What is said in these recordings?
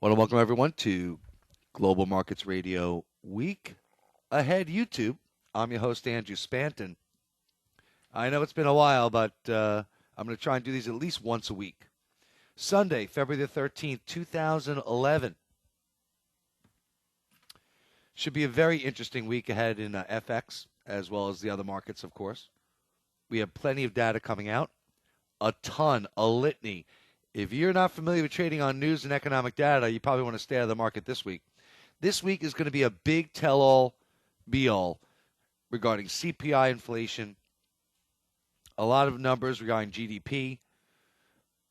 Want to welcome everyone to Global Markets Radio Week Ahead YouTube. I'm your host, Andrew Spanton. I know it's been a while, but I'm going to try and do these at least once a week. Sunday, February the 13th, 2011. Should be a very interesting week ahead in FX, as well as the other markets, of course. We have plenty of data coming out, a litany. If you're not familiar with trading on news and economic data, you probably want to stay out of the market this week. This week is going to be a big tell-all, be-all regarding CPI inflation, a lot of numbers regarding GDP,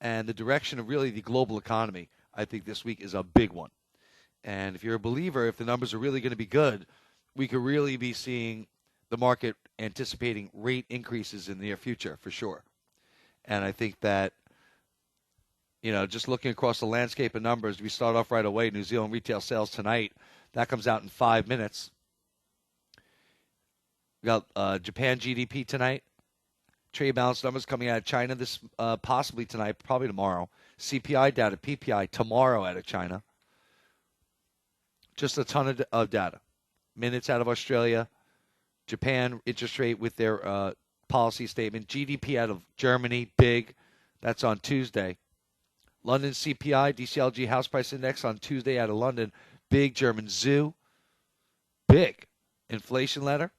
and the direction of really the global economy. I think this week is a big one. And if you're a believer, if the numbers are really going to be good, we could really be seeing the market anticipating rate increases in the near future, for sure. And I think that, just looking across the landscape of numbers, we start off right away. New Zealand retail sales tonight. That comes out in 5 minutes. We got Japan GDP tonight. Trade balance numbers coming out of China this possibly tonight, probably tomorrow. CPI data, PPI tomorrow out of China. Just a ton of data. Minutes out of Australia. Japan interest rate with their policy statement. GDP out of Germany, big. That's on Tuesday. London CPI, DCLG House Price Index on Tuesday out of London. Big German zoo. Big. Inflation letter,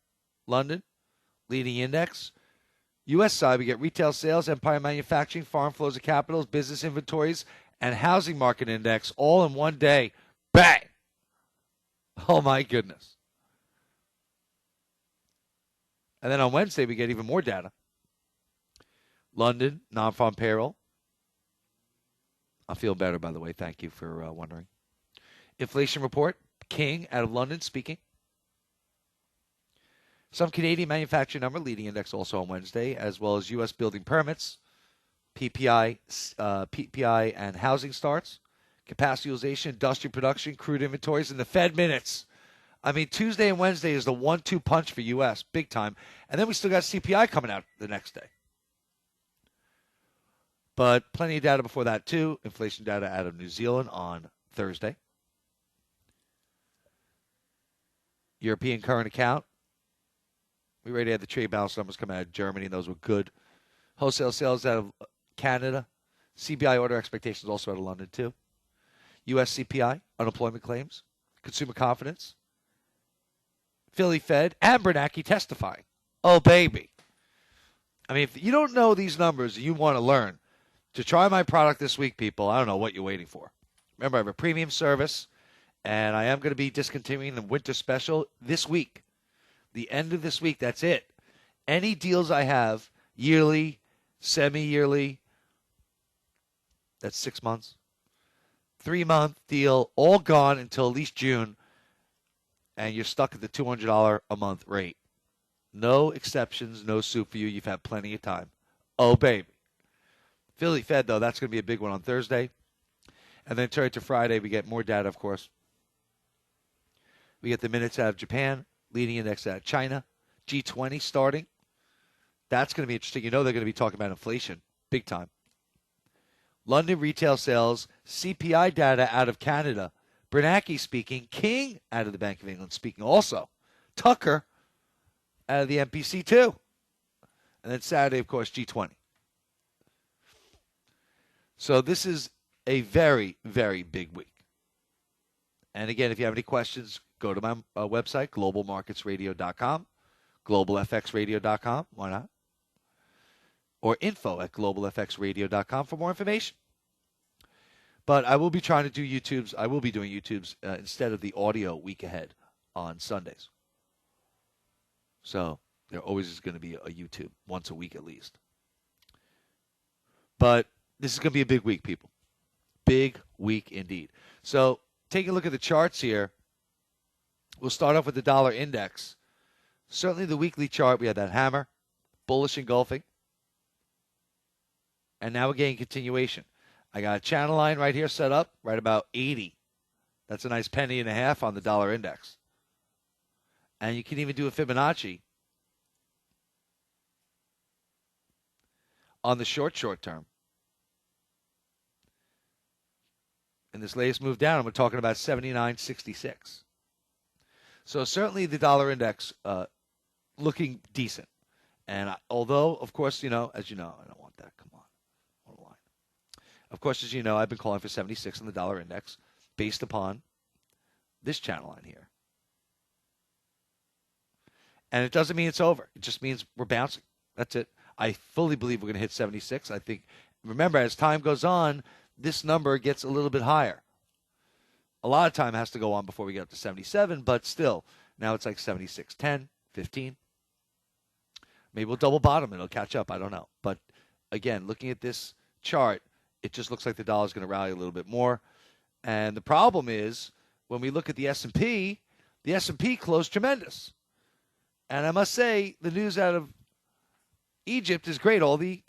London. Leading index. U.S. side, we get retail sales, empire manufacturing, foreign flows of capitals, business inventories, and housing market index all in one day. Bang! Oh, my goodness. And then on Wednesday, we get even more data. London, non-farm payroll. I feel better, by the way. Thank you for wondering. Inflation report, King out of London speaking. Some Canadian manufacturing number, leading index also on Wednesday, as well as U.S. building permits, PPI and housing starts, capacity utilization, industrial production, crude inventories, and the Fed minutes. I mean, Tuesday and Wednesday is the 1-2 punch for U.S., big time. And then we still got CPI coming out the next day. But plenty of data before that, too. Inflation data out of New Zealand on Thursday. European current account. We already had the trade balance numbers coming out of Germany, and those were good. Wholesale sales out of Canada. CPI order expectations also out of London, too. U.S. CPI, unemployment claims, consumer confidence, Philly Fed, and Bernanke testifying. Oh, baby. I mean, if you don't know these numbers and you want to learn, to try my product this week, people, I don't know what you're waiting for. Remember, I have a premium service, and I am going to be discontinuing the winter special this week. The end of this week, that's it. Any deals I have, yearly, semi-yearly, that's 6 months. 3-month deal, all gone until at least June, and you're stuck at the $200 a month rate. No exceptions, no soup for you. You've had plenty of time. Oh, baby. Philly Fed, though, that's going to be a big one on Thursday. And then turn to Friday, we get more data, of course. We get the minutes out of Japan, leading index out of China, G20 starting. That's going to be interesting. You know they're going to be talking about inflation, big time. London retail sales, CPI data out of Canada. Bernanke speaking, King out of the Bank of England speaking also. Tucker out of the MPC too. And then Saturday, of course, G20. So this is a very, very big week. And again, if you have any questions, go to my website, globalmarketsradio.com, globalfxradio.com. Why not? Or info@globalfxradio.com for more information. But I will be trying to do YouTubes. I will be doing YouTubes instead of the audio week ahead on Sundays. So there always is going to be a YouTube once a week at least. But this is going to be a big week, people. Big week indeed. So taking a look at the charts here, we'll start off with the dollar index. Certainly the weekly chart, we had that hammer, bullish engulfing. And now we're getting continuation. I got a channel line right here set up, right about 80. That's a nice penny and a half on the dollar index. And you can even do a Fibonacci on the short term. in this latest move down, we're talking about 79.66. So certainly the dollar index looking decent. And although, of course, as you know, I don't want that. Come on the line. Of course, as you know, I've been calling for 76 on the dollar index based upon this channel line here. And it doesn't mean it's over. It just means we're bouncing. That's it. I fully believe we're going to hit 76. I think, remember, as time goes on, this number gets a little bit higher. A lot of time has to go on before we get up to 77, but still, now it's like 76, 10, 15. Maybe we'll double bottom and it'll catch up. I don't know. But again, looking at this chart, it just looks like the dollar's going to rally a little bit more. And the problem is, when we look at the S&P closed tremendous. And I must say, the news out of Egypt is great. All the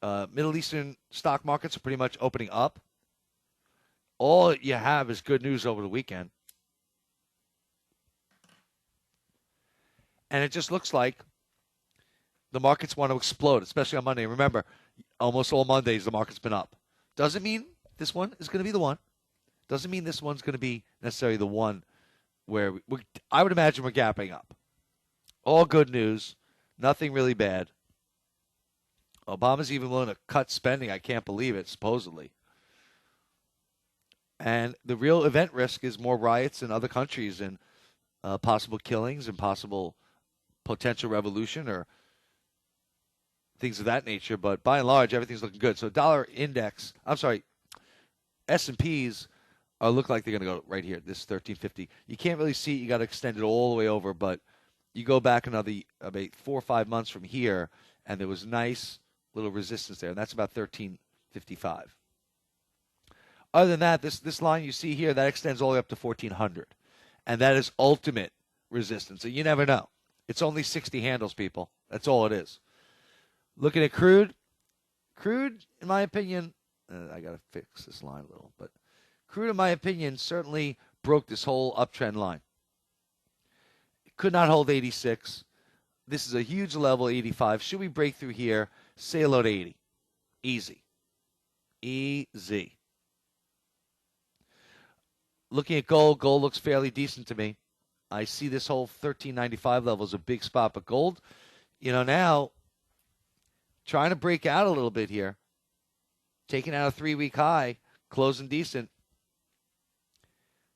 Middle Eastern stock markets are pretty much opening up. All you have is good news over the weekend. And it just looks like the markets want to explode, especially on Monday. Remember, almost all Mondays the market's been up. Doesn't mean this one is going to be the one. Doesn't mean this one's going to be necessarily the one where I would imagine we're gapping up. All good news. Nothing really bad. Obama's even willing to cut spending. I can't believe it, supposedly. And the real event risk is more riots in other countries and possible killings and possible potential revolution or things of that nature. But by and large, everything's looking good. So S&Ps look like they're going to go right here, this 1350. You can't really see it. You got to extend it all the way over. But you go back another about 4 or 5 months from here, and there was nice little resistance there. And that's about 1355. Other than that, this line you see here, that extends all the way up to 1400. And that is ultimate resistance. So you never know. It's only 60 handles, people. That's all it is. Looking at crude, in my opinion, I got to fix this line a little, but crude, in my opinion, certainly broke this whole uptrend line. It could not hold 86. This is a huge level, 85. Should we break through here, say hello to 80. Easy. Easy. Looking at gold looks fairly decent to me. I see this whole 1395 level as a big spot, but gold, now trying to break out a little bit here. Taking out a 3-week high, closing decent.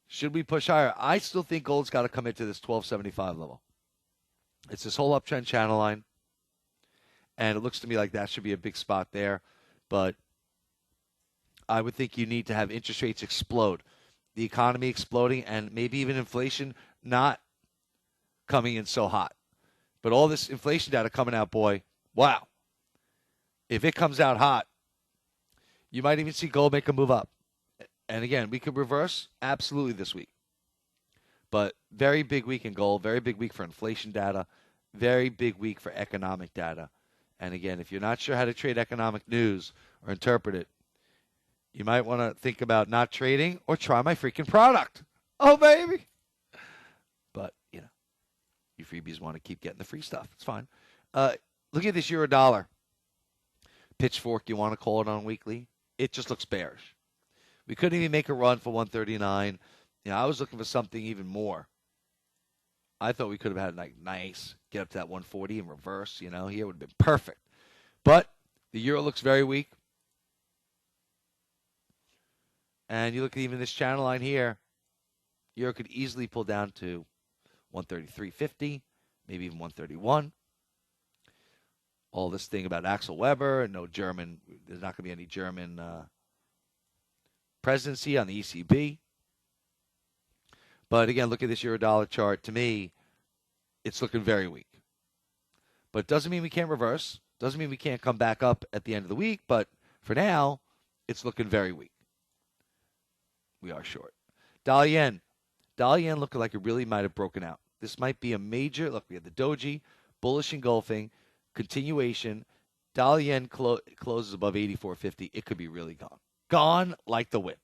Should we push higher? I still think gold's got to come into this 1275 level. It's this whole uptrend channel line, and it looks to me like that should be a big spot there. But I would think you need to have interest rates explode, the economy exploding, and maybe even inflation not coming in so hot. But all this inflation data coming out, boy, wow. If it comes out hot, you might even see gold make a move up. And again, we could reverse absolutely this week. But very big week in gold, very big week for inflation data, very big week for economic data. And again, if you're not sure how to trade economic news or interpret it, you might want to think about not trading or try my freaking product. Oh, baby. But, you freebies want to keep getting the free stuff. It's fine. Look at this euro dollar. Pitchfork, you want to call it on weekly? It just looks bearish. We couldn't even make a run for 139. I was looking for something even more. I thought we could have had nice get up to that 140 in reverse. Here would have been perfect. But the euro looks very weak. And you look at even this channel line here, euro could easily pull down to 133.50, maybe even 131. All this thing about Axel Weber and no German, there's not going to be any German presidency on the ECB. But again, look at this euro dollar chart. To me, it's looking very weak. But it doesn't mean we can't reverse. Doesn't mean we can't come back up at the end of the week. But for now, it's looking very weak. We are short. Dollar yen. Dollar yen looking like it really might have broken out. This might be a major, look, we have the doji, bullish engulfing, continuation. Dollar yen closes above 84.50. It could be really gone. Gone like the wind.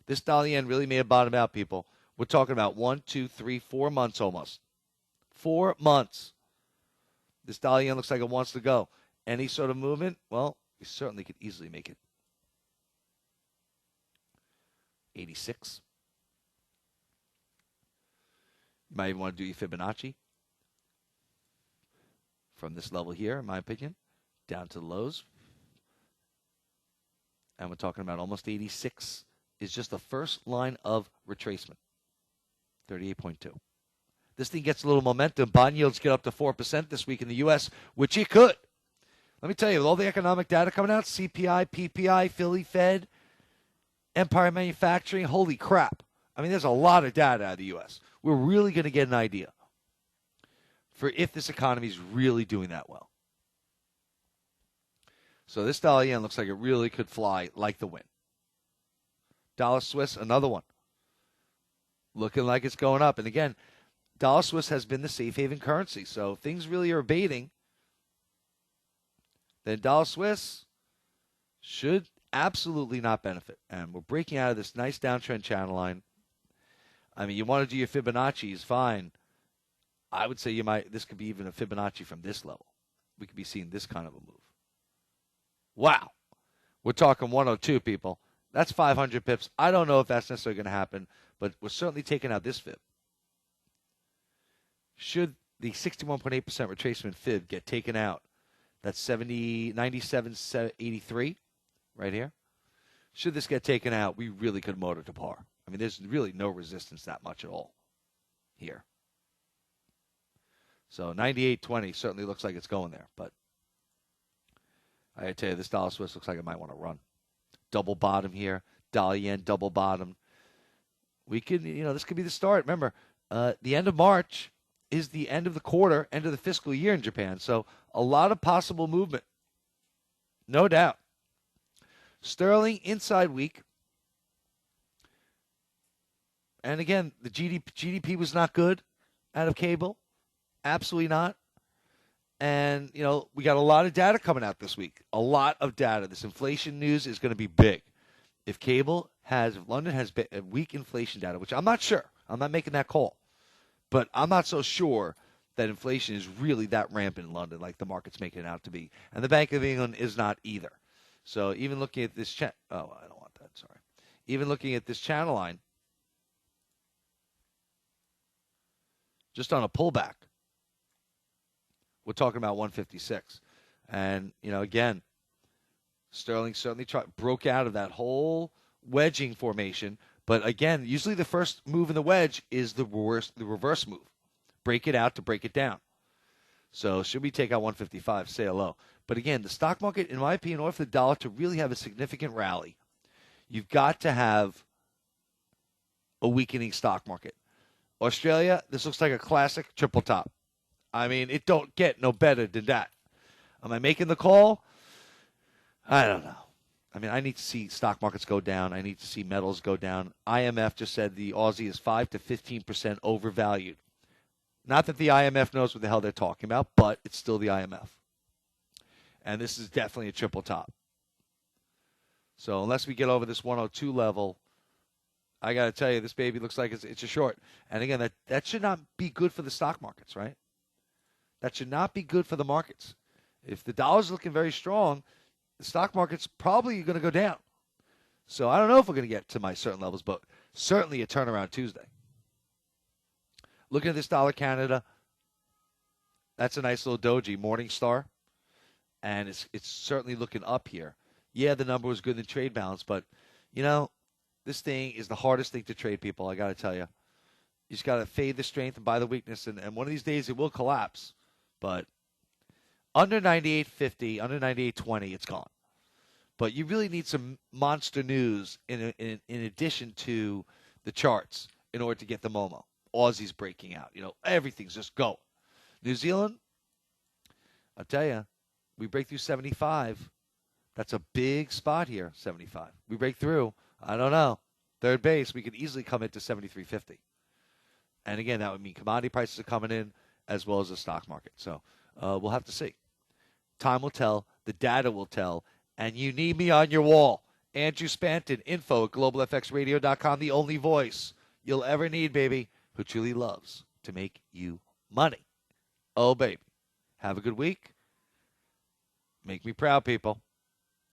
This dollar yen really may have bottomed out, people. We're talking about 1, 2, 3, 4 months almost. 4 months. This dollar yen looks like it wants to go. Any sort of movement? Well, we certainly could easily make it 86. You might even want to do your Fibonacci from this level here, in my opinion, down to the lows. And we're talking about almost 86 is just the first line of retracement, 38.2. This thing gets a little momentum. Bond yields get up to 4% this week in the U.S., which it could. Let me tell you, with all the economic data coming out, CPI, PPI, Philly Fed, Empire Manufacturing, holy crap. I mean, there's a lot of data out of the U.S. We're really going to get an idea for if this economy is really doing that well. So this dollar yen looks like it really could fly like the wind. Dollar Swiss, another one. Looking like it's going up. And again, dollar Swiss has been the safe haven currency. So if things really are abating, then dollar Swiss should absolutely not benefit. And we're breaking out of this nice downtrend channel line. I mean, you want to do your Fibonacci is fine. I would say this could be even a Fibonacci from this level. We could be seeing this kind of a move. Wow. We're talking 102, people. That's 500 pips. I don't know if that's necessarily going to happen, but we're certainly taking out this fib. Should the 61.8% retracement fib get taken out, that's 97.83 right here. Should this get taken out, we really could motor to par. I mean, there's really no resistance that much at all here. So 98.20 certainly looks like it's going there, but I gotta tell you, this dollar Swiss looks like it might want to run. Double bottom here, dollar yen double bottom. We could, this could be the start. Remember, the end of March is the end of the quarter, end of the fiscal year in Japan. So a lot of possible movement, no doubt. Sterling inside week. And again, the GDP was not good out of cable. Absolutely not. And, we got a lot of data coming out this week. A lot of data. This inflation news is going to be big. If London has weak inflation data, which I'm not sure. I'm not making that call. But I'm not so sure that inflation is really that rampant in London like the market's making it out to be. And the Bank of England is not either. So even looking at this I don't want that, sorry. Even looking at this channel line, just on a pullback, we're talking about 156. And, again, Sterling certainly broke out of that whole wedging formation. But, again, usually the first move in the wedge is the reverse move. Break it out to break it down. So should we take out 155, say hello. But, again, the stock market, in my opinion, in order for the dollar to really have a significant rally, you've got to have a weakening stock market. Australia, this looks like a classic triple top. I mean, it don't get no better than that. Am I making the call? I don't know. I mean, I need to see stock markets go down. I need to see metals go down. IMF just said the Aussie is 5 to 15% overvalued. Not that the IMF knows what the hell they're talking about, but it's still the IMF. And this is definitely a triple top. So unless we get over this 102 level, I got to tell you, this baby looks like it's a short. And again, that should not be good for the stock markets, right? That should not be good for the markets. If the dollar's looking very strong, the stock market's probably going to go down. So I don't know if we're going to get to my certain levels, but certainly a turnaround Tuesday. Looking at this dollar Canada, that's a nice little doji, Morningstar. And it's certainly looking up here. Yeah, the number was good in trade balance, but, this thing is the hardest thing to trade, people, I got to tell you. You just got to fade the strength and buy the weakness, and one of these days it will collapse. But under 98.50, under 98.20, it's gone. But you really need some monster news in addition to the charts in order to get the Momo. Aussie's breaking out. Everything's just going. New Zealand, I'll tell you, we break through 75. That's a big spot here, 75. We break through, I don't know, third base, we could easily come into 73.50. And again, that would mean commodity prices are coming in as well as the stock market. So we'll have to see. Time will tell. The data will tell. And you need me on your wall. Andrew Spanton, info@globalfxradio.com, the only voice you'll ever need, baby, who truly loves to make you money. Oh, baby. Have a good week. Make me proud, people.